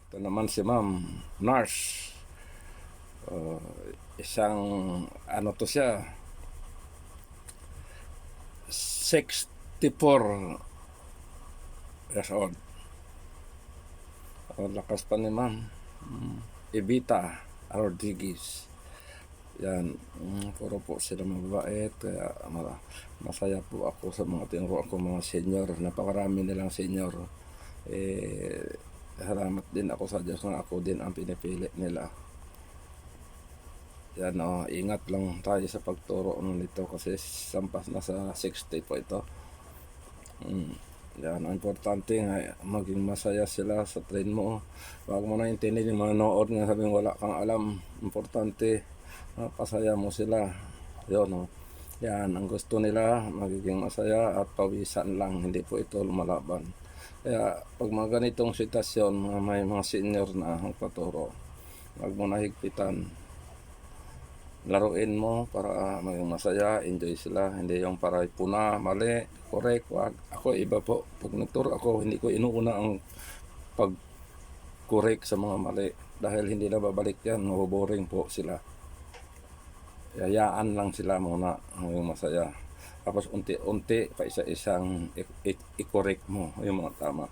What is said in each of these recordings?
Ito naman si Ma'am Nurse. Uh, Isang ano to siya, 64 years old. Lakas pa ni Ma'am Evita Rodriguez. Yan, puro po sila mabait. Kaya masaya po ako sa mga tinuro ako mga senior. Napakarami nilang senior. Salamat din ako sa Diyos na ako din ang pinipili nila. Yan, ingat lang tayo sa pagturo nito kasi sampas na sa 60 po ito. Yan, ang importante nga maging masaya sila sa train mo. Huwag mo na intindihin yung manood nga sabing wala kang alam. Importante, pasaya mo sila. Yun, yan, ang gusto nila magiging masaya at pawisan lang, hindi po ito lumalaban. Kaya pag mga ganitong sitwasyon, may mga senior na ang paturo, huwag mo na higpitan. Laruin mo para maging masaya, enjoy sila, hindi yung para puna, mali, correct, wag. Ako iba po, pag nagturo ako, hindi ko inuuna ang pag-correct sa mga mali dahil hindi na babalik yan, maboboring po sila. Hayaan lang sila muna maging masaya. Tapos unti-unti pa isa-isang i-correct mo yung mga tama.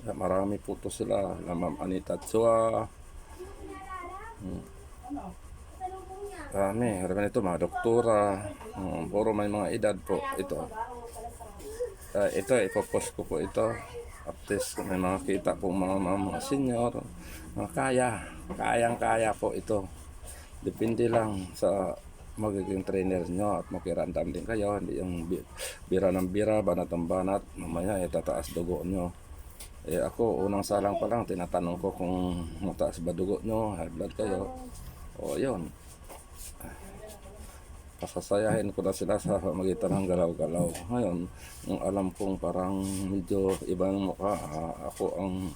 Marami po to sila, Ma'am Anita Chua. Marami ito, mga doktora. Puro may mga edad po ito. Ito, ipopost ko po ito. At least may makakita po mga senior. Kayang-kaya po ito. Depende lang sa magiging trainer nyo at makirandam din kayo. Hindi yung bira ng bira, banat ng banat. Mamaya tataas dugo nyo. Ako, unang salang pa lang, tinatanong ko kung mataas ba dugo nyo, high blood kayo. Yun. Pasasayahin ko na sila sa magitan ng galaw-galaw. Ngayon, yung alam kong parang medyo ibang mukha, ako ang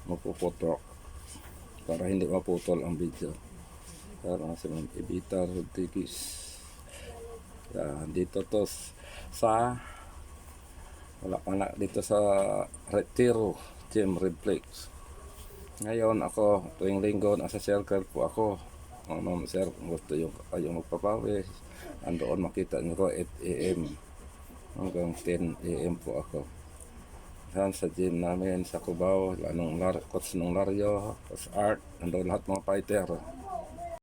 mapuputok para hindi maputol ang video. Parang si Ma'am Evita Rodriguez. Dito to sa dito sa Retiro Gym Reflex. Ngayon ako tuwing linggo nasa circle po ako. Ma'am sir, kung gusto yung kayong magpapawis, andoon makita nyo ko 8 AM hanggang 10 AM po ako. Saan sa gym namin sa Cubao, Coach ng Lario, Coach Art, andoon lahat mga fighter.